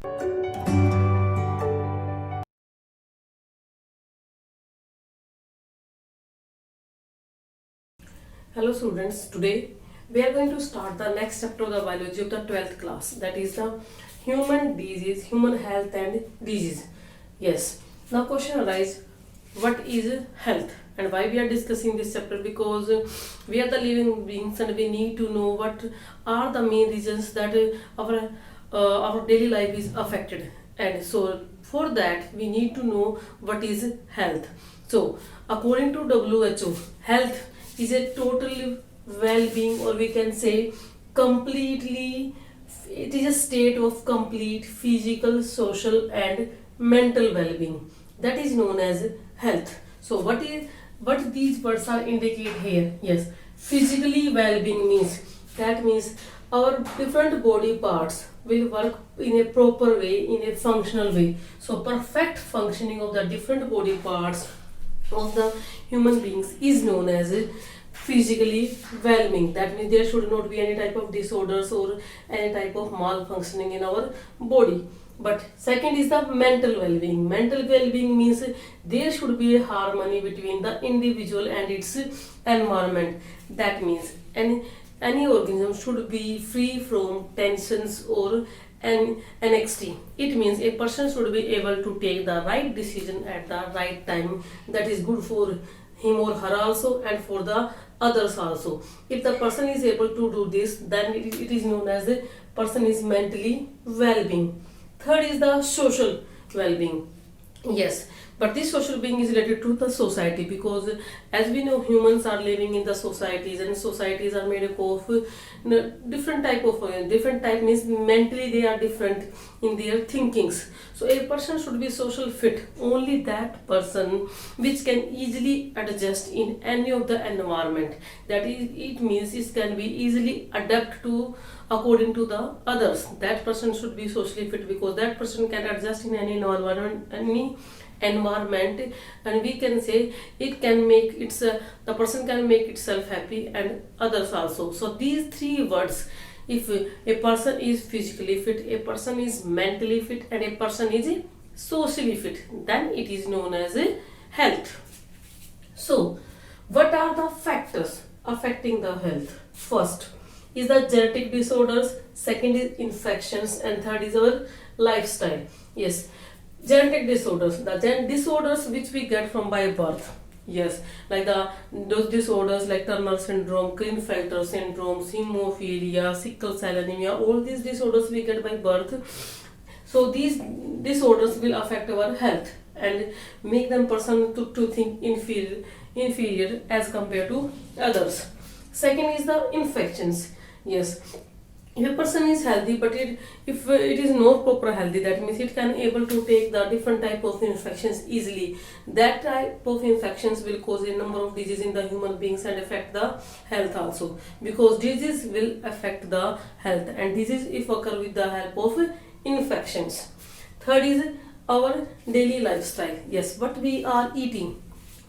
Hello students, today we are going to start the next chapter of the biology of the 12th class, that is the human disease, human health and disease. Yes, now question arises, what is health and why we are discussing this chapter? Because we are the living beings and we need to know what are the main reasons that our daily life is affected, and so for that we need to know what is health. So according to WHO, health is a total well-being, or we can say completely, it is a state of complete physical, social and mental well-being, that is known as health. So what these words are indicate here? Yes, physically well-being means, that means our different body parts will work in a proper way, in a functional way. So perfect functioning of the different body parts of the human beings is known as physically well-being. That means there should not be any type of disorders or any type of malfunctioning in our body. But second is the mental well-being. Mental well-being means there should be a harmony between the individual and its environment. That means any organism should be free from tensions or anxiety. It means a person should be able to take the right decision at the right time, that is good for him or her also and for the others also. If the person is able to do this, then it is known as the person is mentally well-being. Third is the social well-being. Yes, but this social being is related to the society, because as we know humans are living in the societies, and societies are made up of different type of different type means mentally they are different in their thinkings. So a person should be social fit, only that person which can easily adjust in any of the environment, that is it means it can be easily adapt to according to the others. That person should be socially fit, because that person can adjust in any environment, and we can say it can make its the person can make itself happy and others also. So these three words, if a person is physically fit, a person is mentally fit and a person is socially fit, then it is known as health. So what are the factors affecting the health? First is the genetic disorders, second is infections, and third is our lifestyle. Yes, genetic disorders, the disorders which we get from by birth. Yes, like those disorders like Turner syndrome, Klinefelter syndrome, hemophilia, sickle cell anemia, all these disorders we get by birth. So these disorders will affect our health and make them person to think inferior as compared to others. Second is the infections. Yes, if a person is healthy, but if it is not proper healthy, that means it can able to take the different type of infections easily. That type of infections will cause a number of diseases in the human beings and affect the health also, because disease will affect the health, and disease if occur with the help of infections. Third is our daily lifestyle. Yes, what we are eating,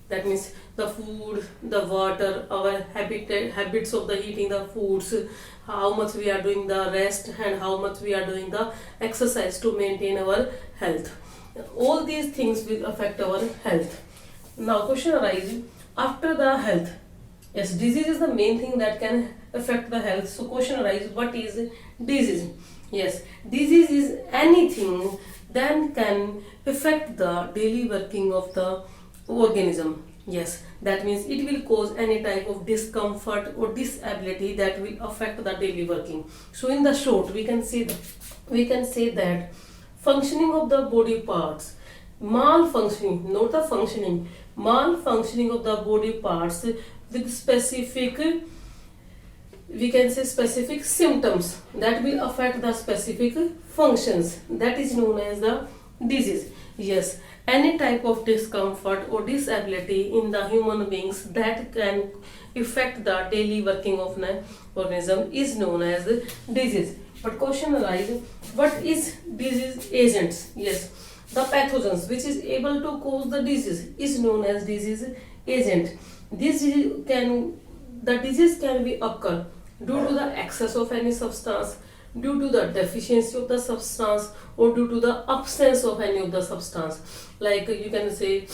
that means the food, the water, our habits of the eating the foods, how much we are doing the rest and how much we are doing the exercise to maintain our health. All these things will affect our health. Now question arises, after the health, yes, disease is the main thing that can affect the health. So question arises, what is disease? Yes, disease is anything that can affect the daily working of the organism. Yes, that means it will cause any type of discomfort or disability that will affect the daily working. So in the short, we can say that functioning of the body parts, malfunctioning, not the functioning, malfunctioning of the body parts with specific, we can say specific symptoms that will affect the specific functions, that is known as the disease. Yes, any type of discomfort or disability in the human beings that can affect the daily working of an organism is known as disease. But question arises, what is disease agents? Yes, the pathogens which is able to cause the disease is known as disease agent. The disease can be occur due to the excess of any substance, due to the deficiency of the substance or due to the absence of any of the substance. Like you can say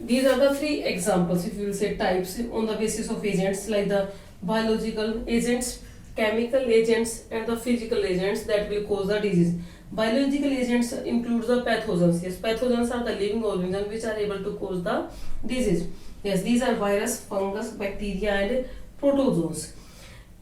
these are the three examples, if you will say types on the basis of agents, like the biological agents, chemical agents, and the physical agents that will cause the disease. Biological agents include the pathogens. Yes, pathogens are the living organisms which are able to cause the disease. Yes, these are virus, fungus, bacteria, and protozoans.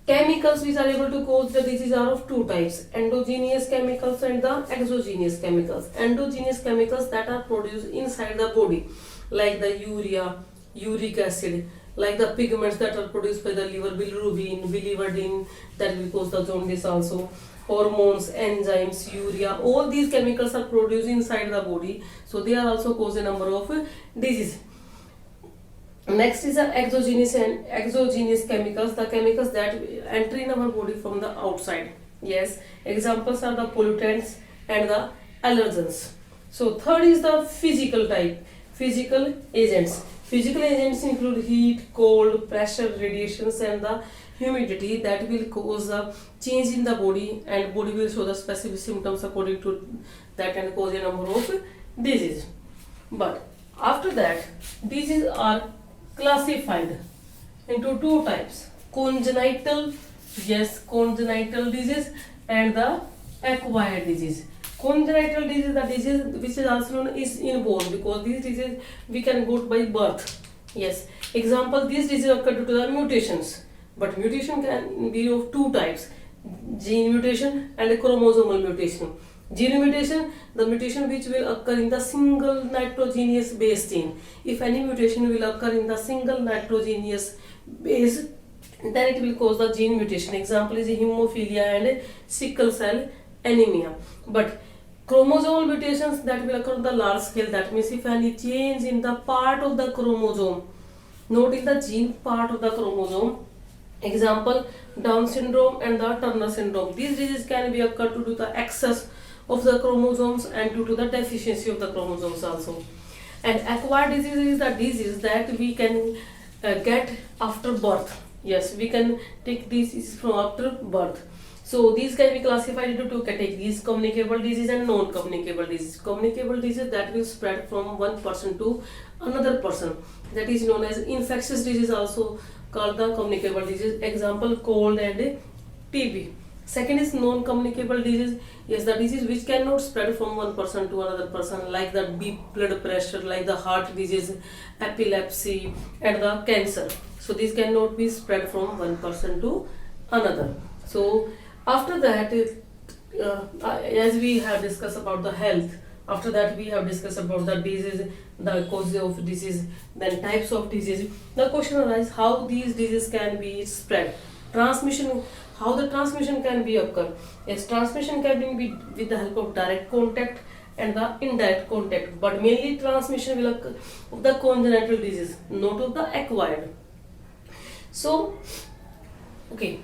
Chemicals which are able to cause the disease are of two types: endogenous chemicals and the exogenous chemicals. Endogenous chemicals that are produced inside the body, like the urea, uric acid, like the pigments that are produced by the liver, bilirubin, biliverdin, that will cause the jaundice also. Hormones, enzymes, urea, all these chemicals are produced inside the body, so they are also cause a number of disease. Next is the exogenous and exogenous chemicals, the chemicals that enter in our body from the outside. Yes, examples are the pollutants and the allergens. So third is the physical type, physical agents. Physical agents include heat, cold, pressure, radiations, and the humidity that will cause a change in the body, and body will show the specific symptoms according to that and cause a number of diseases. But after that, diseases are classified into two types: congenital, yes, congenital disease, and the acquired disease. Congenital disease, the disease which is also known is inborn, because this disease we can get by birth. Yes, example, these diseases occur due to the mutations, but mutation can be of two types: gene mutation and chromosomal mutation. Gene mutation, the mutation which will occur in the single nitrogenous base gene. If any mutation will occur in the single nitrogenous base, then it will cause the gene mutation. Example is hemophilia and sickle cell anemia. But chromosomal mutations that will occur on the large scale, that means if any change in the part of the chromosome, not in the gene, part of the chromosome. Example, Down syndrome and the Turner syndrome. These diseases can be occurred due to the excess of the chromosomes and due to the deficiency of the chromosomes also. And acquired disease is the disease that we can get after birth. Yes, we can take disease from after birth. So these can be classified into two categories: communicable disease and non-communicable disease. Communicable disease that will spread from one person to another person, that is known as infectious disease, also called the communicable disease. Example, cold and TB. Second is non-communicable disease. Yes, the disease which cannot spread from one person to another person, like the deep blood pressure, like the heart disease, epilepsy, and the cancer. So these cannot be spread from one person to another. So after that, as we have discussed about the health, after that we have discussed about the disease, the causes of disease, then types of disease. The question arises how these diseases can be spread. Transmission, how the transmission can be occur. Yes, transmission can be with the help of direct contact and the indirect contact, but mainly transmission will occur of the congenital disease, not of the acquired. So, okay,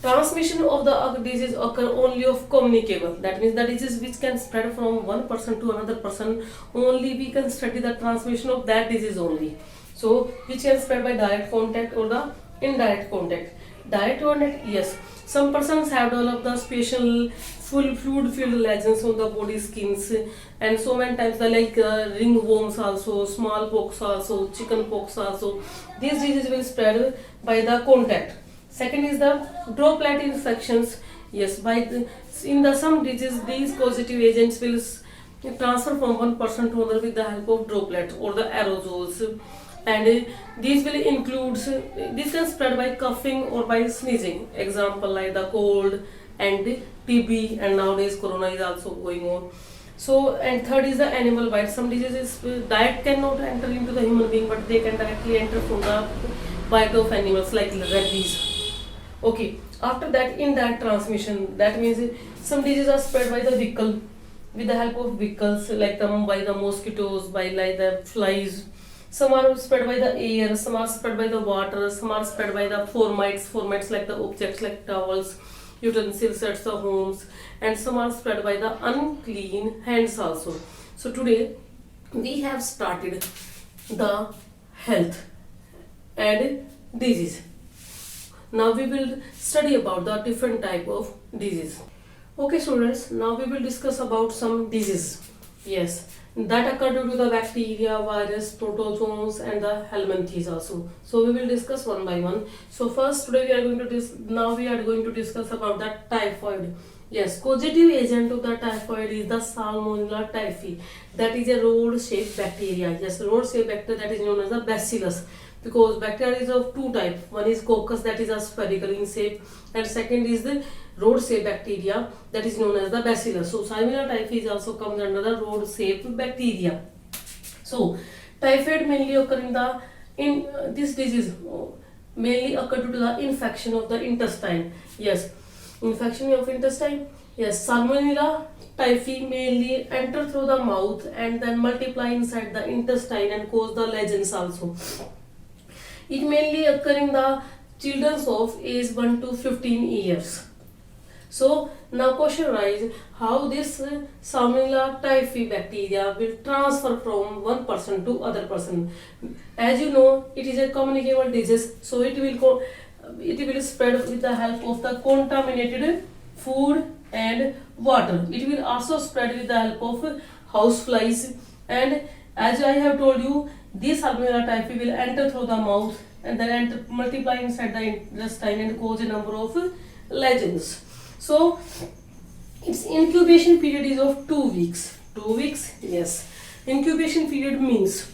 transmission of the disease occur only of communicable. That means the disease which can spread from one person to another person, only we can study the transmission of that disease only. So, which can spread by direct contact or the indirect contact. Direct contact, yes. Some persons have developed the special full fluid-filled lesions on the body skins, and so many times the like ringworms also, smallpox also, chickenpox also. These diseases will spread by the contact. Second is the droplet infections. Yes, in the some diseases, these causative agents will transfer from one person to another with the help of droplets or the aerosols. And these will include, this can spread by coughing or by sneezing. Example like the cold and TB, and nowadays corona is also going on. So, and third is the animal bite. Some diseases diet cannot enter into the human being, but they can directly enter from the bite of animals like rabies. Okay, after that, indirect transmission, that means some diseases are spread by the vehicle, with the help of vehicles, like by the mosquitoes, by like the flies. Some are spread by the air, some are spread by the water, some are spread by the formites like the objects like towels, utensils at the homes, and some are spread by the unclean hands also. So today we have started the health and disease. now we will study about the different type of disease. Okay students, now we will discuss about some disease. Yes, that occur due to the bacteria, virus, protozoans and the helminthes also. So we will discuss one by one. So first today we are going to discuss about the typhoid. Yes, causative agent of the typhoid is the Salmonella typhi. That is a rod-shaped bacteria. Yes, rod-shaped bacteria that is known as the bacillus. Because bacteria is of two types. One is coccus that is a spherical in shape, and second is the rod-shaped bacteria that is known as the bacillus. So Salmonella typhi is also comes under the rod-shaped bacteria. So typhoid mainly occur this disease mainly occur due to the infection of the intestine. Yes, infection of intestine. Yes, Salmonella typhi mainly enter through the mouth and then multiply inside the intestine and cause the lesions also. It mainly occur in the children of age 1 to 15 years. So now question arises, how this Salmonella typhi bacteria will transfer from one person to other person. As you know, it is a communicable disease, so it will spread with the help of the contaminated food and water. It will also spread with the help of house flies, and as I have told you, this Salmonella typhi will enter through the mouth and then multiply inside the intestine and cause a number of lesions. So its incubation period is of 2 weeks. 2 weeks, yes. Incubation period means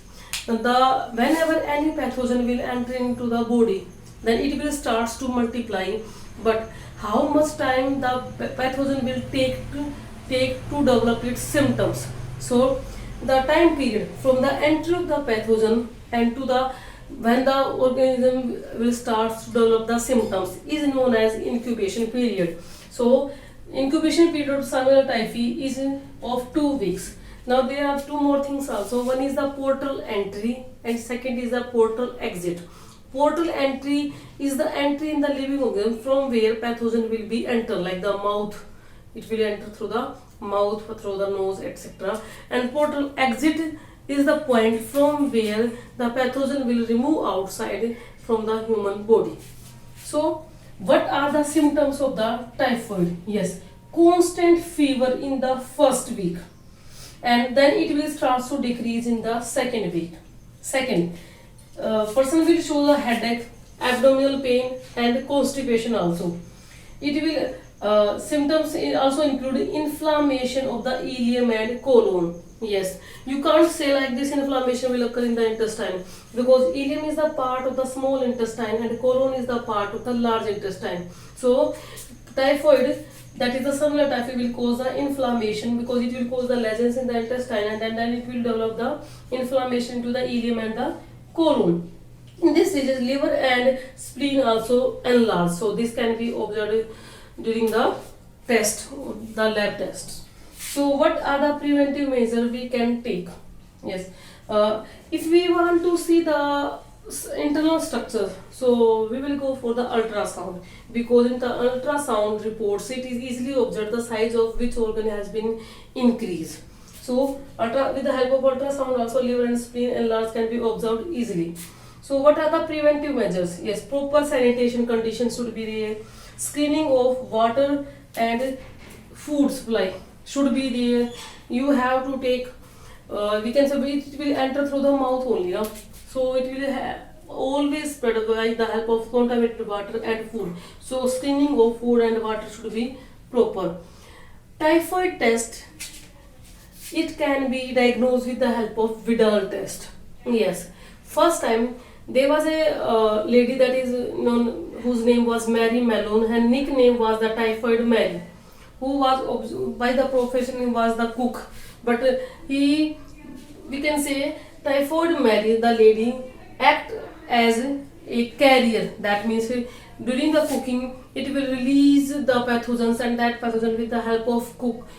whenever any pathogen will enter into the body, then it will start to multiply. But how much time the pathogen will take to develop its symptoms? So the time period from the entry of the pathogen and to the when the organism will start to develop the symptoms is known as incubation period. So incubation period of Salmonella typhi is of 2 weeks. Now there are two more things also. One is the portal entry and second is the portal exit. Portal entry is the entry in the living organism from where pathogen will be enter, like the mouth. It will enter through the mouth, through the nose, etc. And portal exit is the point from where the pathogen will remove outside from the human body. So what are the symptoms of the typhoid? Yes, constant fever in the first week, and then it will start to decrease in the second week. Second, person will show the headache, abdominal pain and constipation also. It will symptoms also include inflammation of the ileum and colon. Yes, you can't say like this inflammation will occur in the intestine, because ileum is the part of the small intestine and colon is the part of the large intestine. So typhoid, that is the Salmonella typhi, will cause the inflammation because it will cause the lesions in the intestine, and then it will develop the inflammation to the ileum and the colon. In this disease, liver and spleen also enlarge. So this can be observed during the test, the lab tests. So what are the preventive measures we can take? Yes, if we want to see the internal structure, so we will go for the ultrasound, because in the ultrasound reports it is easily observed the size of which organ has been increased. So with the help of ultrasound also liver and spleen enlarged can be observed easily. So what are the preventive measures? Yes, proper sanitation conditions should be there. Screening of water and food supply should be there. You have to take, we can say it will enter through the mouth only, no? So it will always spread by the help of contaminated water and food. So screening of food and water should be proper. Typhoid test, it can be diagnosed with the help of Vidal test. Yes, first time there was a lady that is known, whose name was Mary Malone. Her nickname was the Typhoid Mary, who was by the profession was the cook, but we can say Typhoid Mary, the lady, act as a carrier. That means during the cooking it will release the pathogens, and that pathogen with the help of cooked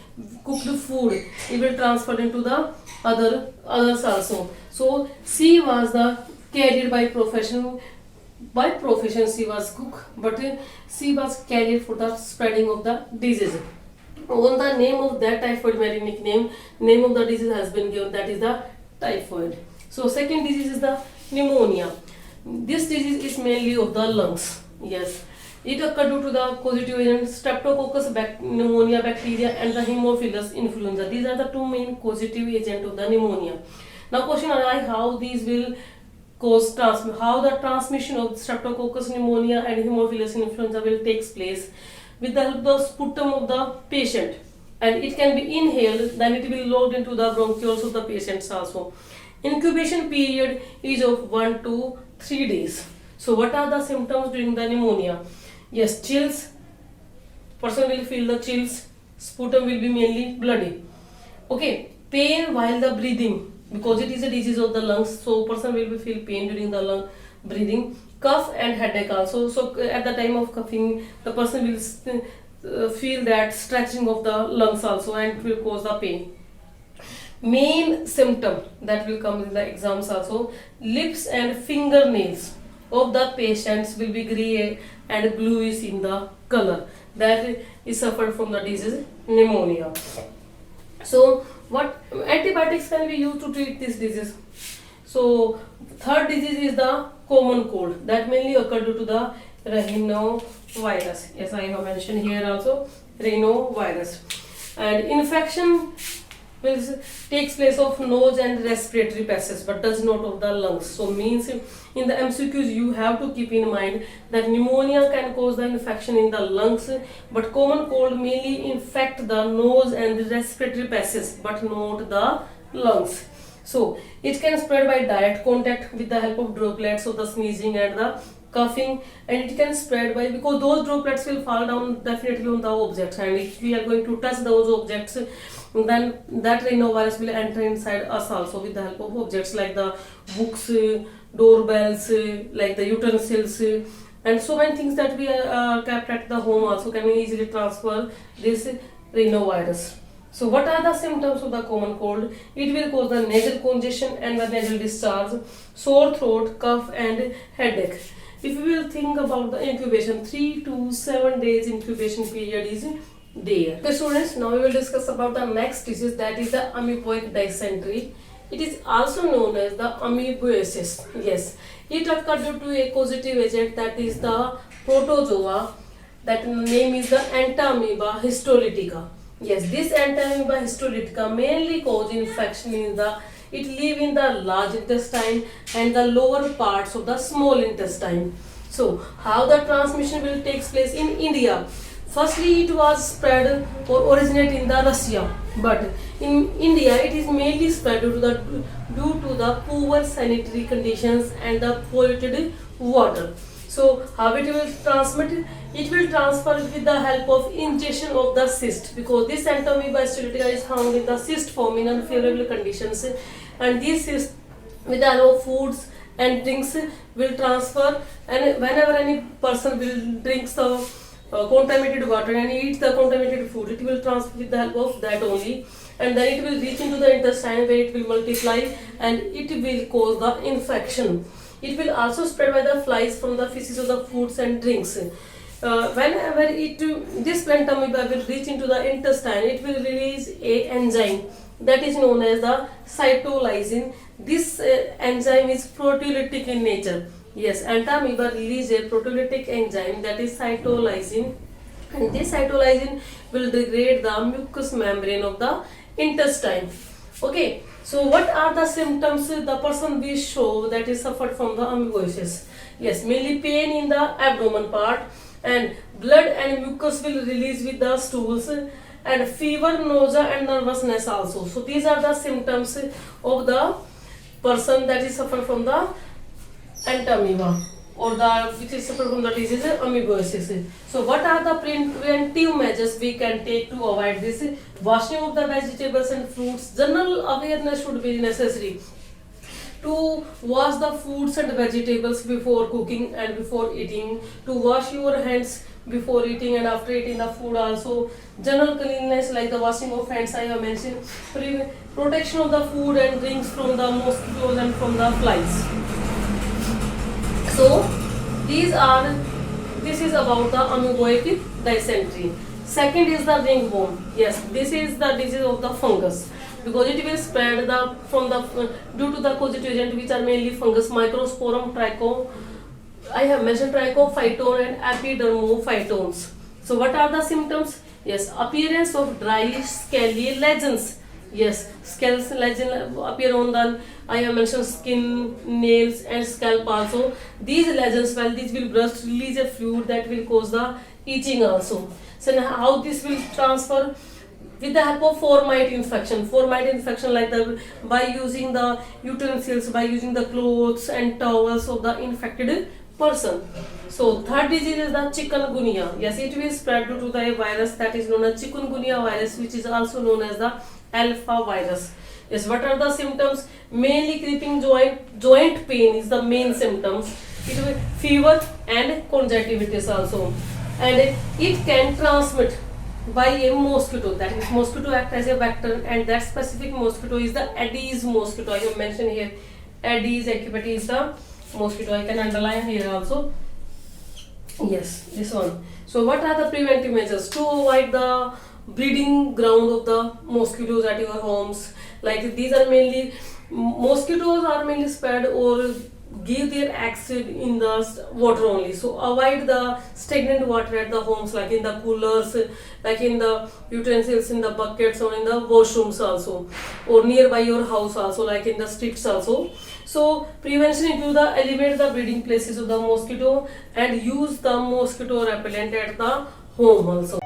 food it will transfer into the others also. So she was the carrier by profession. By profession she was cook, but she was carrier for the spreading of the disease. On the name of that Typhoid Mary nickname, name of the disease has been given, that is the typhoid. So second disease is the pneumonia. This disease is mainly of the lungs. Yes, it occurred due to the causative agent Streptococcus pneumonia bacteria and the Haemophilus influenza. These are the two main causative agent of the pneumonia. Now question arises how these will cause how the transmission of Streptococcus pneumonia and Haemophilus influenza will takes place with the help of the sputum of the patient, and it can be inhaled, then it will load into the bronchioles of the patients also. Incubation period is of 1 to 3 days. So what are the symptoms during the pneumonia? Yes, chills. Person will feel the chills. Sputum will be mainly bloody. Okay, pain while the breathing, because it is a disease of the lungs. So person will be feel pain during the lung breathing. Cough and headache also. So at the time of coughing, the person will feel that stretching of the lungs also, and it will cause the pain. Main symptom that will come in the exams also, lips and fingernails of the patients will be grey and bluish in the color. That is suffered from the disease pneumonia. So what antibiotics can be used to treat this disease? So third disease is the common cold that mainly occur due to the rhinovirus. Yes, I have mentioned here also rhinovirus. And infection will takes place of nose and respiratory passage but does not of the lungs. So means in the MCQs you have to keep in mind that pneumonia can cause the infection in the lungs, but common cold mainly infect the nose and the respiratory passage but not the lungs. So it can spread by direct contact with the help of droplets of the sneezing and the coughing, and it can spread by, because those droplets will fall down definitely on the objects, and if we are going to touch those objects, then that rhinovirus will enter inside us also with the help of objects like the books, doorbells, like the utensils, and so many things that we kept at the home also can easily transfer this rhinovirus. So what are the symptoms of the common cold? It will cause the nasal congestion and the nasal discharge, sore throat, cough and headache. If we will think about the incubation, 3 to 7 days incubation period is there. Okay students, now we will discuss about the next disease, that is the amoebic dysentery. It is also known as the amoeboiasis. Yes, it occurs due to a causative agent, that is the protozoa, that name is the Entamoeba histolytica. Yes, this Entamoeba histolytica mainly cause infection in the, it live in the large intestine and the lower parts of the small intestine. So how the transmission will take place in India? Firstly, it was spread or originate in the Russia, but in India it is mainly spread due to the poor sanitary conditions and the polluted water. So how it will transmit? It will transfer with the help of ingestion of the cyst, because this Entamoeba histolytica is found in the cyst form in unfavorable conditions, and these cysts with the help of foods and drinks will transfer, and whenever any person will drink the contaminated water and eats the contaminated food, it will transfer with the help of that only, and then it will reach into the intestine where it will multiply and it will cause the infection. It will also spread by the flies from the feces of the foods and drinks. Whenever this plant amoeba will reach into the intestine, it will release a enzyme that is known as the cytolysine. This enzyme is proteolytic in nature. Yes, Entamoeba release a proteolytic enzyme, that is cytolysine, and this cytolysine will degrade the mucous membrane of the intestine. Okay, so what are the symptoms the person will show that is suffered from the amoeboiasis? Yes, mainly pain in the abdomen part, and blood and mucus will release with the stools, and fever, nausea and nervousness also. So these are the symptoms of the person that is suffered from the Entamoeba, or the which is suffered from the disease amoeboiasis. So what are the preventive measures we can take to avoid this? Washing of the vegetables and fruits. General awareness should be necessary to wash the fruits and vegetables before cooking and before eating, to wash your hands before eating and after eating the food also. General cleanliness like the washing of hands I have mentioned, protection of the food and drinks from the mosquitoes and from the flies. So this is about the amoebic dysentery. Second is the ringworm. Yes, this is the disease of the fungus, because it will spread due to the causative agent which are mainly fungus, Microsporum I have mentioned trichophyton and epidermophytons. So what are the symptoms? Yes, appearance of dry scaly lesions. Yes, scales lesion appear on the, I have mentioned skin, nails and scalp also. These lesions, well, these will burst, release a fluid that will cause the itching also. So now how this will transfer? With the help of formite infection. Formite infection, like the, by using the utensils, by using the clothes and towels of the infected person. So third disease is the chikungunya. Yes, it will spread due to the virus that is known as chikungunya virus, which is also known as the alpha virus. Yes, what are the symptoms? Mainly creeping joint pain is the main symptoms. It will fever and conjunctivitis also, and it can transmit by a mosquito. That is, mosquito act as a vector, and that specific mosquito is the Aedes mosquito. I have mentioned here Aedes aegypti is the mosquito. I can underline here also. Yes, this one. So what are the preventive measures to avoid the breeding ground of the mosquitoes at your homes? Like, these are mainly, mosquitoes are mainly spread or give their eggs in the water only. So avoid the stagnant water at the homes, like in the coolers, like in the utensils, in the buckets, or in the washrooms also, or nearby your house also, like in the streets also. So prevention include the eliminate the breeding places of the mosquito and use the mosquito repellent at the home also.